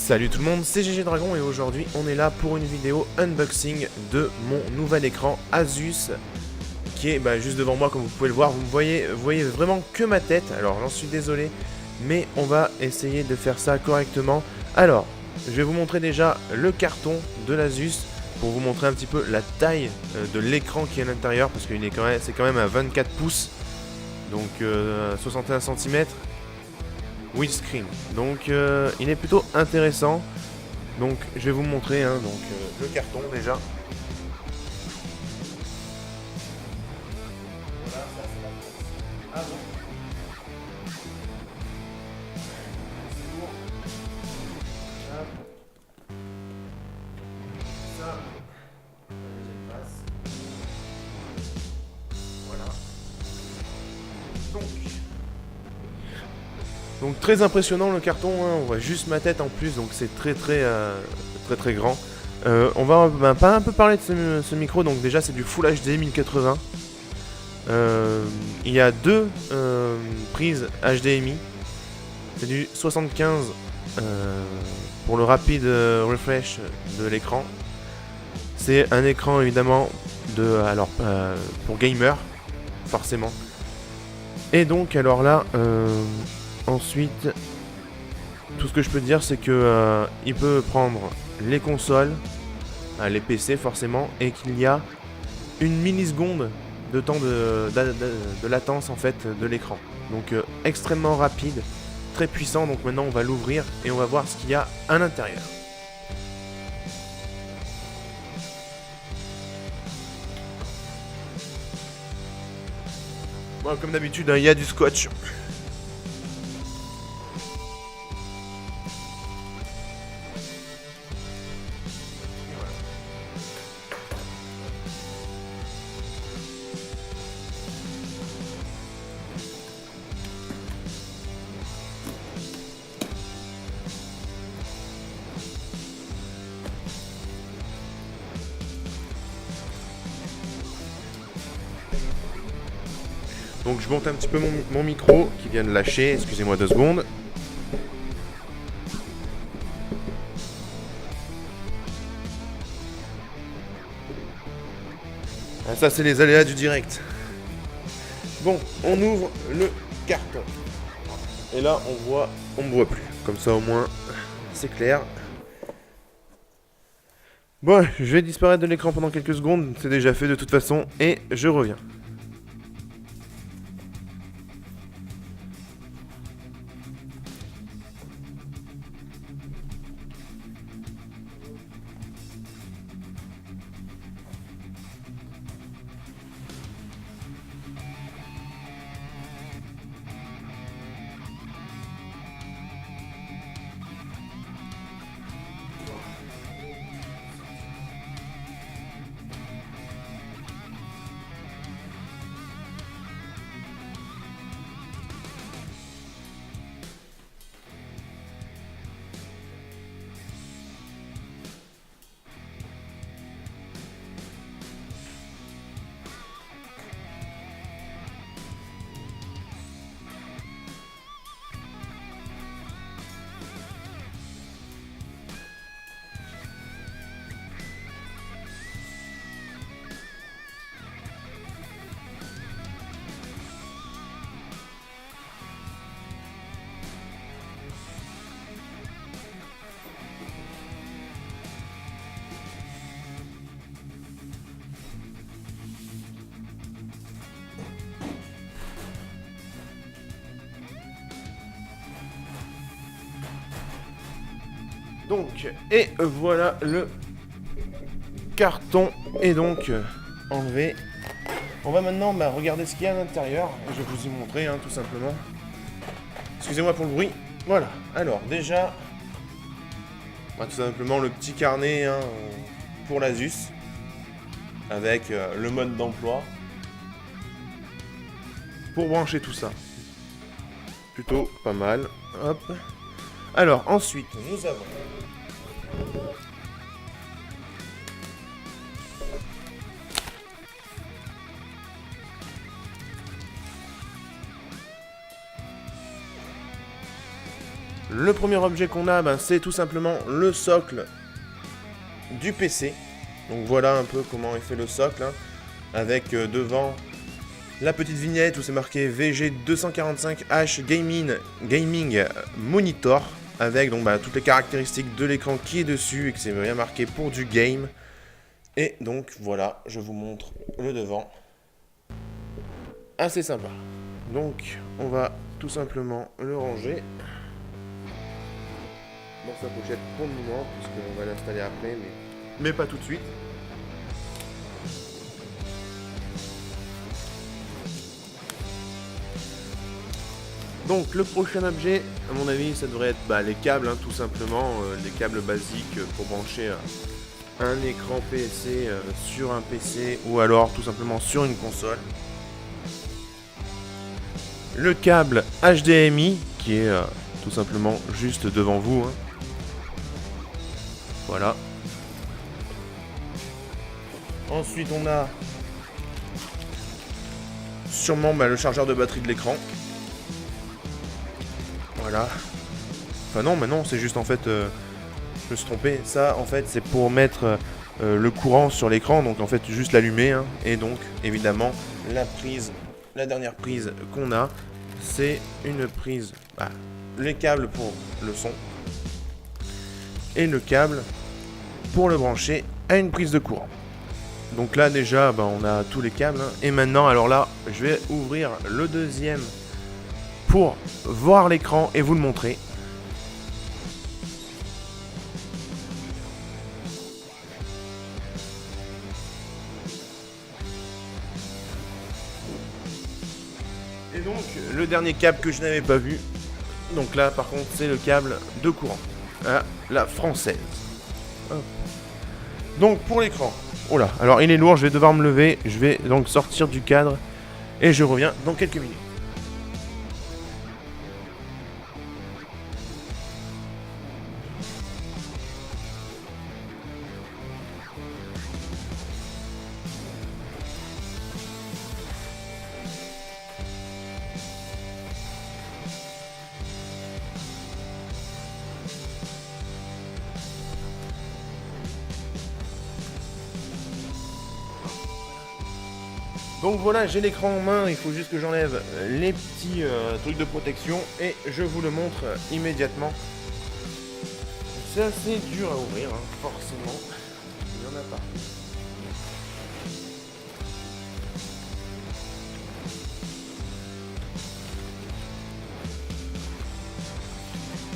Salut tout le monde, c'est GG Dragon et aujourd'hui on est là pour une vidéo unboxing de mon nouvel écran Asus qui est juste devant moi comme vous pouvez le voir. Vous voyez vraiment que ma tête, alors j'en suis désolé mais on va essayer de faire ça correctement. Alors je vais vous montrer déjà le carton de l'Asus pour vous montrer un petit peu la taille de l'écran qui est à l'intérieur parce que c'est quand même à 24 pouces donc 61 cm. Windscreen, donc il est plutôt intéressant. Donc je vais vous montrer le carton déjà. Voilà, ça c'est la face avant. C'est lourd. Hop. Ça, la deuxième face. Voilà. Donc très impressionnant le carton, hein. On voit juste ma tête en plus, donc c'est très grand. On va pas un peu parler de ce micro, donc déjà c'est du Full HD 1080. Il y a deux prises HDMI. C'est du 75 pour le rapide refresh de l'écran. C'est un écran évidemment pour gamer, forcément. Et donc alors là, ensuite, tout ce que je peux dire, c'est que il peut prendre les consoles, les PC forcément, et qu'il y a une milliseconde de temps de latence en fait de l'écran. Donc extrêmement rapide, très puissant. Donc maintenant on va l'ouvrir et on va voir ce qu'il y a à l'intérieur. Bon, comme d'habitude, il y a du scotch. Donc je monte un petit peu mon micro qui vient de lâcher, excusez-moi 2 secondes. Ah, ça c'est les aléas du direct. Bon, on ouvre le carton. Et là on me voit plus. Comme ça au moins c'est clair. Bon, je vais disparaître de l'écran pendant quelques secondes, c'est déjà fait de toute façon, et je reviens. Donc, et voilà le carton est donc enlevé. On va maintenant regarder ce qu'il y a à l'intérieur. Je vais vous y montrer tout simplement. Excusez-moi pour le bruit. Voilà, alors déjà, tout simplement le petit carnet pour l'Asus. Avec le mode d'emploi. Pour brancher tout ça. Plutôt pas mal. Hop. Alors ensuite, nous avons Le premier objet qu'on a, c'est tout simplement le socle du PC. Donc voilà un peu comment est fait le socle, hein, avec devant la petite vignette où c'est marqué VG245H Gaming Monitor, avec donc toutes les caractéristiques de l'écran qui est dessus et que c'est bien marqué pour du game. Et donc voilà, je vous montre le devant. Assez sympa. Donc on va tout simplement le ranger dans sa pochette pour le moment, puisqu'on va l'installer après, mais pas tout de suite. Donc le prochain objet, à mon avis, ça devrait être les câbles, hein, tout simplement, les câbles basiques pour brancher un écran PC sur un PC ou alors tout simplement sur une console. Le câble HDMI qui est tout simplement juste devant vous, hein. Voilà. Ensuite on a sûrement le chargeur de batterie de l'écran. Voilà. Enfin non, mais non, c'est juste en fait, je me suis trompé. Ça en fait c'est pour mettre le courant sur l'écran, donc en fait juste l'allumer, hein. Et donc évidemment la dernière prise qu'on a, c'est une prise, les câbles pour le son et le câble pour le brancher à une prise de courant. Donc là déjà on a tous les câbles, hein. Et maintenant alors là je vais ouvrir le deuxième pour voir l'écran et vous le montrer. Et donc le dernier câble que je n'avais pas vu, donc là par contre c'est le câble de courant à la française. Hop. Donc pour l'écran, oh là, alors il est lourd, je vais devoir me lever, je vais donc sortir du cadre et je reviens dans quelques minutes. Donc voilà, j'ai l'écran en main, il faut juste que j'enlève les petits trucs de protection et je vous le montre immédiatement. C'est assez dur à ouvrir, hein, forcément. Il y en a pas.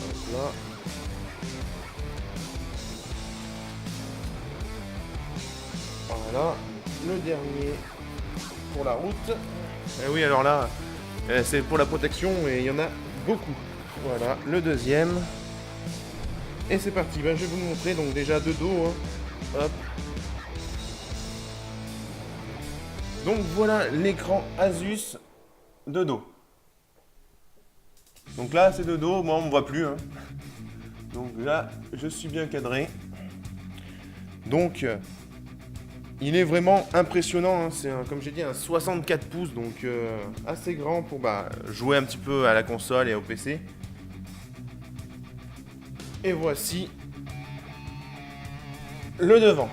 Hop là. Voilà, le dernier pour la route. Et oui, alors là, c'est pour la protection et il y en a beaucoup. Voilà, le deuxième. Et c'est parti, je vais vous montrer donc déjà de dos, hein. Hop. Donc voilà l'écran Asus de dos. Donc là c'est de dos, moi on me voit plus, hein. Donc là je suis bien cadré. Donc il est vraiment impressionnant, hein. C'est comme j'ai dit un 64 pouces, donc assez grand pour jouer un petit peu à la console et au PC. Et voici le devant.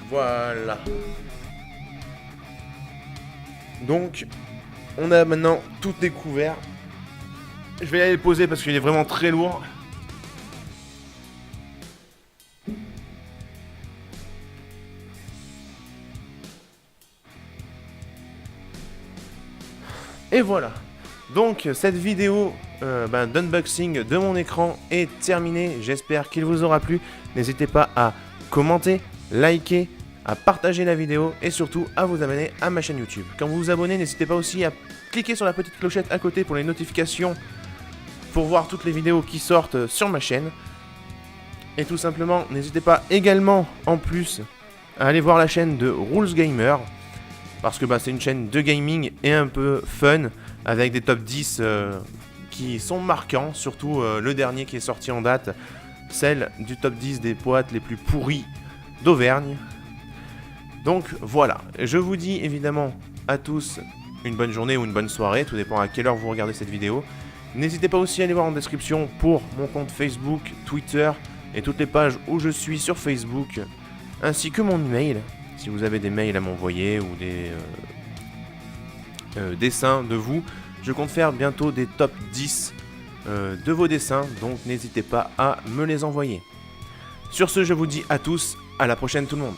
Voilà. Donc, on a maintenant tout découvert. Je vais aller le poser parce qu'il est vraiment très lourd. Et voilà. Donc cette vidéo d'unboxing de mon écran est terminée. J'espère qu'il vous aura plu. N'hésitez pas à commenter, liker, à partager la vidéo et surtout à vous abonner à ma chaîne YouTube. Quand vous vous abonnez, n'hésitez pas aussi à cliquer sur la petite clochette à côté pour les notifications pour voir toutes les vidéos qui sortent sur ma chaîne. Et tout simplement, n'hésitez pas également en plus à aller voir la chaîne de Rules Gamer parce que c'est une chaîne de gaming et un peu fun avec des top 10 qui sont marquants, surtout le dernier qui est sorti en date, celle du top 10 des boîtes les plus pourries d'Auvergne. Donc voilà, je vous dis évidemment à tous une bonne journée ou une bonne soirée, tout dépend à quelle heure vous regardez cette vidéo. N'hésitez pas aussi à aller voir en description pour mon compte Facebook, Twitter et toutes les pages où je suis sur Facebook, ainsi que mon email, si vous avez des mails à m'envoyer ou des dessins de vous. Je compte faire bientôt des top 10 de vos dessins, donc n'hésitez pas à me les envoyer. Sur ce, je vous dis à tous, à la prochaine tout le monde.